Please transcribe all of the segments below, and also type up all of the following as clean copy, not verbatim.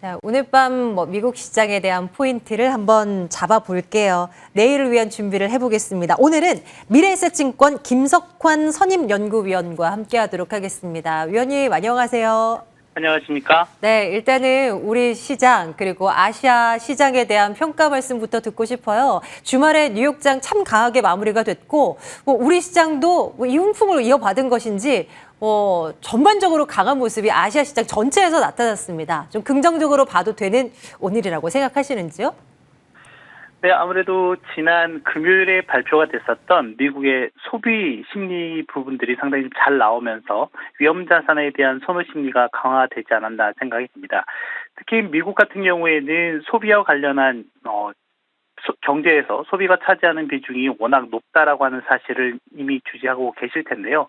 자, 오늘 밤 미국 시장에 대한 포인트를 한번 잡아볼게요. 내일을 위한 준비를 해보겠습니다. 오늘은 미래에셋증권 김석환 선임연구위원과 함께하도록 하겠습니다. 위원님 안녕하세요. 안녕하십니까? 네, 일단은 우리 시장 그리고 아시아 시장에 대한 평가 말씀부터 듣고 싶어요. 주말에 뉴욕장 참 강하게 마무리가 됐고 우리 시장도 이 훈풍을 이어받은 것인지 전반적으로 강한 모습이 아시아 시장 전체에서 나타났습니다. 좀 긍정적으로 봐도 되는 오늘이라고 생각하시는지요? 네, 아무래도 지난 금요일에 발표가 됐었던 미국의 소비 심리 부분들이 상당히 잘 나오면서 위험 자산에 대한 선호 심리가 강화되지 않았나 생각이 듭니다. 특히 미국 같은 경우에는 소비와 관련한 경제에서 소비가 차지하는 비중이 워낙 높다라고 하는 사실을 이미 주지하고 계실 텐데요.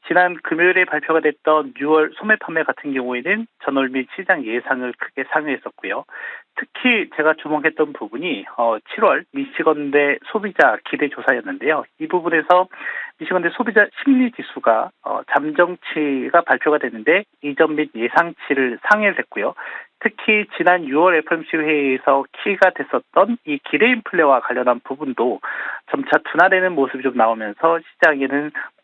지난 금요일에 발표가 됐던 6월 소매 판매 같은 경우에는 전월 및 시장 예상을 크게 상회했었고요. 특히 제가 주목했던 부분이 7월 미시건대 소비자 기대 조사였는데요. 이 부분에서 미시건대 소비자 심리 지수가 잠정치가 발표가 됐는데 이전 및 예상치를 상회를 했고요. 특히 지난 6월 FOMC 회의에서 키가 됐었던 이 기대 인플레와 관련한 부분도 점차 둔화되는 모습이 좀 나오면서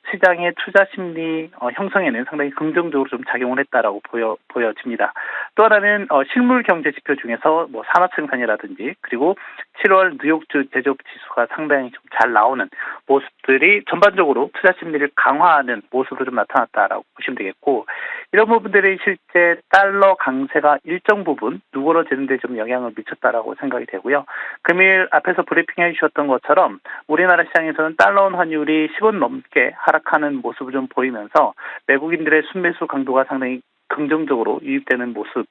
시장의 투자 심리 형성에는 상당히 긍정적으로 좀 작용을 했다라고 보여집니다. 또 하나는 실물 경제 지표 중에서 산업 생산이라든지 그리고 7월 뉴욕주 제조업 지수가 상당히 좀 잘 나오는 모습들이 전반적으로 투자 심리를 강화하는 모습으로 좀 나타났다라고 보시면 되겠고, 이런 부분들이 실제 달러 강세가 일정 부분 누그러지는 데 좀 영향을 미쳤다라고 생각이 되고요. 금일 앞에서 브리핑해 주셨던 것처럼 우리나라 시장에서는 달러 원 환율이 10원 넘게 하락하는 모습을 좀 보이면서 외국인들의 순매수 강도가 상당히 긍정적으로 유입되는 모습이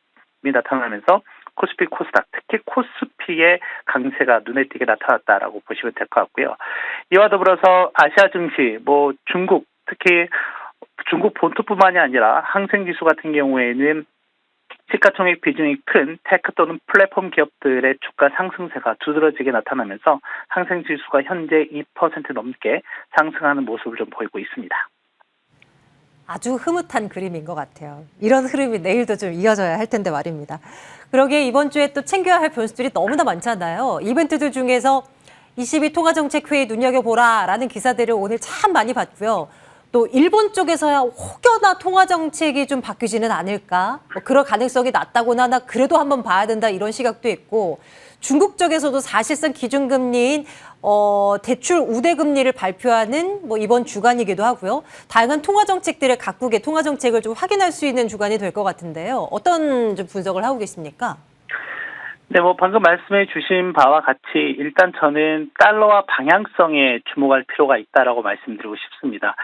나타나면서 코스피, 코스닥, 특히 코스피의 강세가 눈에 띄게 나타났다라고 보시면 될 것 같고요. 이와 더불어서 아시아 증시, 중국, 특히 중국 본토뿐만이 아니라 항생지수 같은 경우에는 시가총액 비중이 큰 테크 또는 플랫폼 기업들의 주가 상승세가 두드러지게 나타나면서 항생지수가 현재 2% 넘게 상승하는 모습을 좀 보이고 있습니다. 아주 흐뭇한 그림인 것 같아요. 이런 흐름이 내일도 좀 이어져야 할 텐데 말입니다. 그러게 이번 주에 또 챙겨야 할 변수들이 너무나 많잖아요. 이벤트들 중에서 22 통화정책회의 눈여겨보라라는 기사들을 오늘 참 많이 봤고요. 또 일본 쪽에서야 혹여나 통화정책이 좀 바뀌지는 않을까? 그럴 가능성이 낮다고나 하나 그래도 한번 봐야 된다 이런 시각도 있고, 중국 쪽에서도 사실상 기준금리인 대출 우대금리를 발표하는 이번 주간이기도 하고요. 다양한 통화정책들의 각국의 통화정책을 좀 확인할 수 있는 주간이 될 것 같은데요. 어떤 좀 분석을 하고 계십니까? 네, 방금 말씀해 주신 바와 같이 일단 저는 달러와 방향성에 주목할 필요가 있다라고 말씀드리고 싶습니다.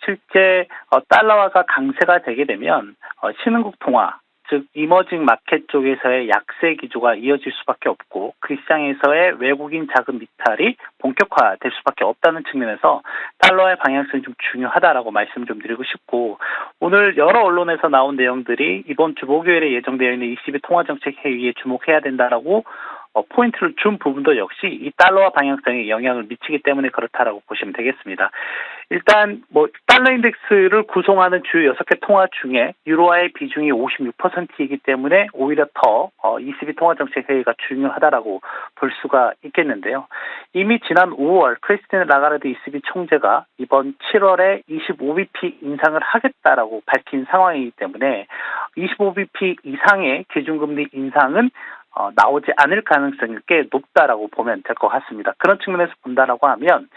실제 달러화가 강세가 되게 되면 신흥국 통화, 즉 이머징 마켓 쪽에서의 약세 기조가 이어질 수밖에 없고 그 시장에서의 외국인 자금 이탈이 본격화될 수밖에 없다는 측면에서 달러의 방향성이 좀 중요하다라고 말씀 좀 드리고 싶고, 오늘 여러 언론에서 나온 내용들이 이번 주 목요일에 예정되어 있는 22 통화정책 회의에 주목해야 된다라고 포인트를 준 부분도 역시 이 달러와 방향성에 영향을 미치기 때문에 그렇다라고 보시면 되겠습니다. 일단 달러 인덱스를 구성하는 주요 6개 통화 중에 유로화의 비중이 56%이기 때문에 오히려 더 22 통화정책 회의가 중요하다라고 볼 수가 있겠는데요. 이미 지난 5월 크리스틴 라가르드 ECB 총재가 이번 7월에 25bp 인상을 하겠다라고 밝힌 상황이기 때문에 25bp 이상의 기준금리 인상은 나오지 않을 가능성이 꽤 높다라고 보면 될 것 같습니다. 그런 측면에서 본다라고 하면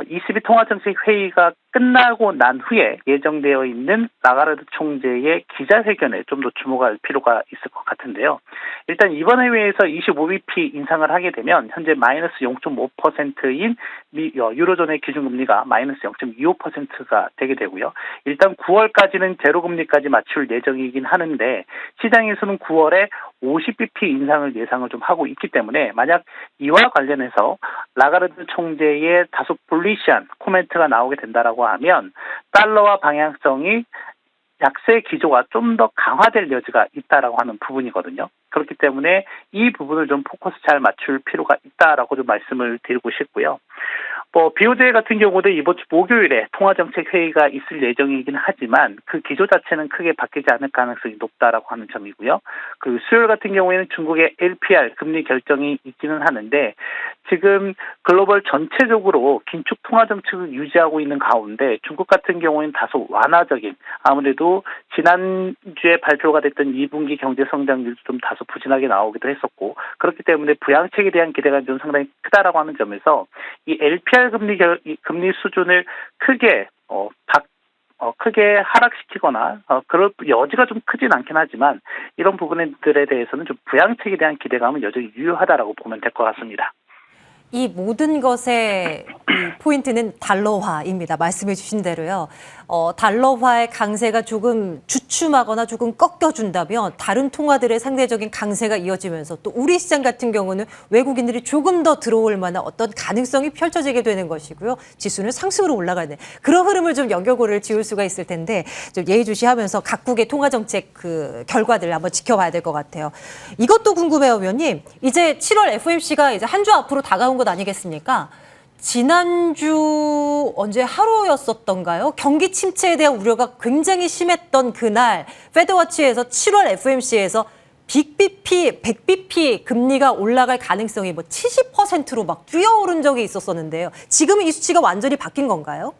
22 통화정책 회의가 끝나고 난 후에 예정되어 있는 라가르드 총재의 기자회견에 좀 더 주목할 필요가 있을 것 같은데요. 일단 이번 회의에서 25bp 인상을 하게 되면 현재 마이너스 0.5%인 유로존의 기준금리가 마이너스 0.25%가 되게 되고요. 일단 9월까지는 제로금리까지 맞출 예정이긴 하는데 시장에서는 9월에 50bp 인상을 예상을 좀 하고 있기 때문에 만약 이와 관련해서 라가르드 총재의 다소 불리시한 코멘트가 나오게 된다라고 하면 달러와 방향성이 약세 기조가 좀 더 강화될 여지가 있다라고 하는 부분이거든요. 그렇기 때문에 이 부분을 좀 포커스 잘 맞출 필요가 있다라고 좀 말씀을 드리고 싶고요. BOJ 같은 경우도 이번 주 목요일에 통화정책 회의가 있을 예정이긴 하지만 그 기조 자체는 크게 바뀌지 않을 가능성이 높다라고 하는 점이고요. 그 수요일 같은 경우에는 중국의 LPR 금리 결정이 있기는 하는데 지금 글로벌 전체적으로 긴축 통화정책을 유지하고 있는 가운데 중국 같은 경우에는 다소 완화적인 아무래도 지난주에 발표가 됐던 2분기 경제 성장률도 좀 다소 부진하게 나오기도 했었고 그렇기 때문에 부양책에 대한 기대가 좀 상당히 크다라고 하는 점에서 이 LPR 금리 수준을 크게 크게 하락시키거나 그럴 여지가 좀 크진 않긴 하지만 이런 부분들에 대해서는 좀 부양책에 대한 기대감은 여전히 유효하다라고 보면 될 것 같습니다. 이 모든 것의 이 포인트는 달러화입니다. 말씀해 주신 대로요. 달러화의 강세가 조금 주춤하거나 조금 꺾여준다면 다른 통화들의 상대적인 강세가 이어지면서 또 우리 시장 같은 경우는 외국인들이 조금 더 들어올 만한 어떤 가능성이 펼쳐지게 되는 것이고요. 지수는 상승으로 올라가는 그런 흐름을 좀 연결고리를 지을 수가 있을 텐데 좀 예의주시하면서 각국의 통화정책 그 결과들 한번 지켜봐야 될 것 같아요. 이것도 궁금해요, 위원님. 이제 7월 FOMC가 이제 한 주 앞으로 다가온 것 아니겠습니까? 지난주 언제 하루였었던가요? 경기 침체에 대한 우려가 굉장히 심했던 그날 페드워치에서 7월 FOMC에서 빅BP, 100bp 금리가 올라갈 가능성이 70%로 막 뛰어오른 적이 있었었는데요. 지금은 이 수치가 완전히 바뀐 건가요?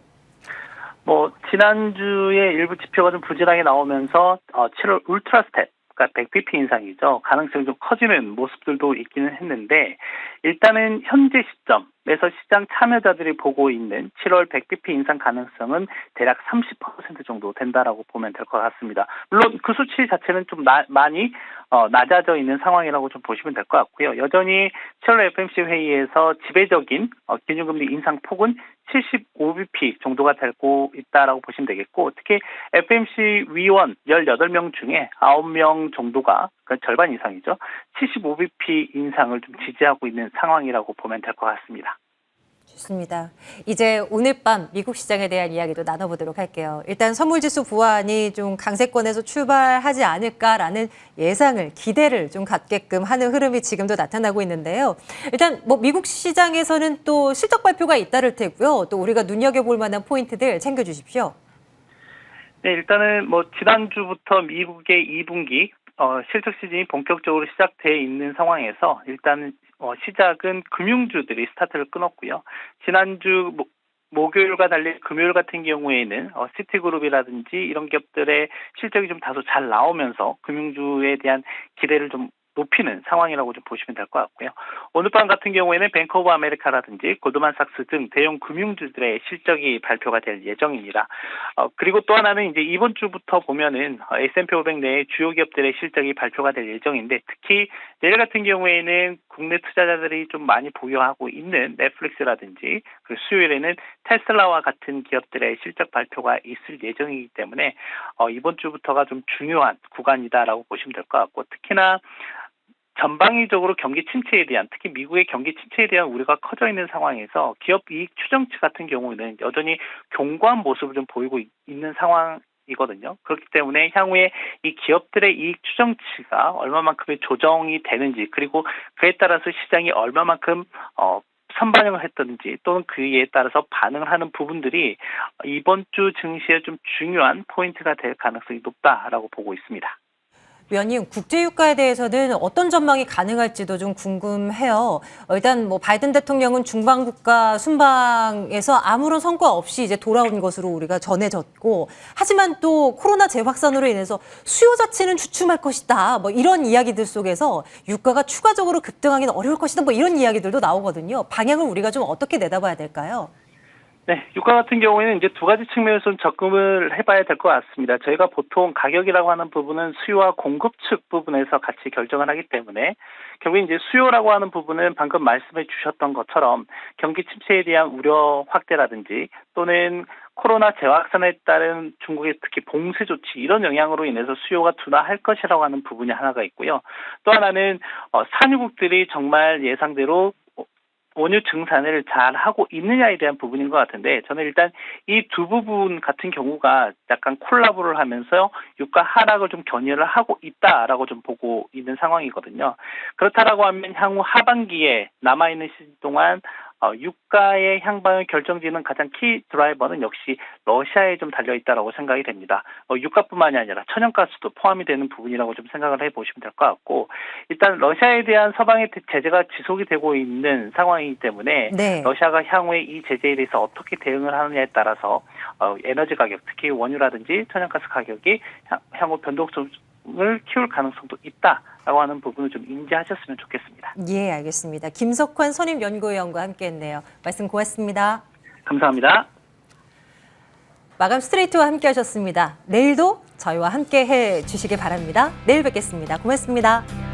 지난주에 일부 지표가 좀 부진하게 나오면서 7월 울트라 스텝 그러니까 100bp 인상이죠. 가능성이 좀 커지는 모습들도 있기는 했는데 일단은 현재 시점에서 시장 참여자들이 보고 있는 7월 100bp 인상 가능성은 대략 30% 정도 된다라고 보면 될 것 같습니다. 물론 그 수치 자체는 좀 많이 낮아져 있는 상황이라고 좀 보시면 될 것 같고요. 여전히 7월 FOMC 회의에서 지배적인 기준금리 인상 폭은 75bp 정도가 되고 있다라고 보시면 되겠고 특히 FOMC 위원 18명 중에 9명 정도가 그러니까 절반 이상이죠. 75bp 인상을 좀 지지하고 있는 상황이라고 보면 될 것 같습니다. 좋습니다. 이제 오늘 밤 미국 시장에 대한 이야기도 나눠보도록 할게요. 일단 선물지수 보완이 좀 강세권에서 출발하지 않을까라는 예상을, 기대를 좀 갖게끔 하는 흐름이 지금도 나타나고 있는데요. 일단 미국 시장에서는 또 실적 발표가 잇따를 테고요. 또 우리가 눈여겨볼 만한 포인트들 챙겨주십시오. 네, 일단은 지난주부터 미국의 2분기 실적 시즌이 본격적으로 시작돼 있는 상황에서 일단 시작은 금융주들이 스타트를 끊었고요. 지난주 목요일과 달리 금요일 같은 경우에는 시티그룹이라든지 이런 기업들의 실적이 좀 다소 잘 나오면서 금융주에 대한 기대를 좀 높이는 상황이라고 좀 보시면 될 것 같고요. 오늘 밤 같은 경우에는 뱅크 오브 아메리카라든지 골드만삭스 등 대형 금융주들의 실적이 발표가 될 예정입니다. 그리고 또 하나는 이제 이번 주부터 보면은 S&P 500 내의 주요 기업들의 실적이 발표가 될 예정인데 특히 내일 같은 경우에는 국내 투자자들이 좀 많이 보유하고 있는 넷플릭스라든지 그리고 수요일에는 테슬라와 같은 기업들의 실적 발표가 있을 예정이기 때문에 이번 주부터가 좀 중요한 구간이다라고 보시면 될 것 같고 특히나 전방위적으로 경기 침체에 대한 특히 미국의 경기 침체에 대한 우려가 커져 있는 상황에서 기업 이익 추정치 같은 경우는 여전히 견고한 모습을 좀 보이고 있는 상황이거든요. 그렇기 때문에 향후에 이 기업들의 이익 추정치가 얼마만큼의 조정이 되는지 그리고 그에 따라서 시장이 얼마만큼 선반영을 했던지 또는 그에 따라서 반응을 하는 부분들이 이번 주 증시에 좀 중요한 포인트가 될 가능성이 높다라고 보고 있습니다. 위원님, 국제유가에 대해서는 어떤 전망이 가능할지도 좀 궁금해요. 일단 바이든 대통령은 중반국가 순방에서 아무런 성과 없이 이제 돌아온 것으로 우리가 전해졌고, 하지만 또 코로나 재확산으로 인해서 수요 자체는 주춤할 것이다. 이런 이야기들 속에서 유가가 추가적으로 급등하기는 어려울 것이다. 이런 이야기들도 나오거든요. 방향을 우리가 좀 어떻게 내다봐야 될까요? 네, 유가 같은 경우에는 이제 두 가지 측면에서 접근을 해봐야 될 것 같습니다. 저희가 보통 가격이라고 하는 부분은 수요와 공급 측 부분에서 같이 결정을 하기 때문에 결국 이제 수요라고 하는 부분은 방금 말씀해 주셨던 것처럼 경기 침체에 대한 우려 확대라든지 또는 코로나 재확산에 따른 중국의 특히 봉쇄 조치 이런 영향으로 인해서 수요가 둔화할 것이라고 하는 부분이 하나가 있고요. 또 하나는 산유국들이 정말 예상대로 원유 증산을 잘 하고 있느냐에 대한 부분인 것 같은데 저는 일단 이 두 부분 같은 경우가 약간 콜라보를 하면서 유가 하락을 좀 견인을 하고 있다라고 좀 보고 있는 상황이거든요. 그렇다라고 하면 향후 하반기에 남아있는 시즌 동안 유가의 향방을 결정짓는 가장 키 드라이버는 역시 러시아에 좀 달려 있다라고 생각이 됩니다. 유가뿐만이 아니라 천연가스도 포함이 되는 부분이라고 좀 생각을 해보시면 될 것 같고, 일단 러시아에 대한 서방의 제재가 지속이 되고 있는 상황이기 때문에 네. 러시아가 향후에 이 제재에 대해서 어떻게 대응을 하느냐에 따라서 에너지 가격, 특히 원유라든지 천연가스 가격이 향후 변동성을 키울 가능성도 있다라고 하는 부분을 좀 인지하셨으면 좋겠습니다. 예, 알겠습니다. 김석환 선임연구위원과 함께했네요. 말씀 고맙습니다. 감사합니다. 마감 스트레이트와 함께하셨습니다. 내일도 저희와 함께해 주시기 바랍니다. 내일 뵙겠습니다. 고맙습니다.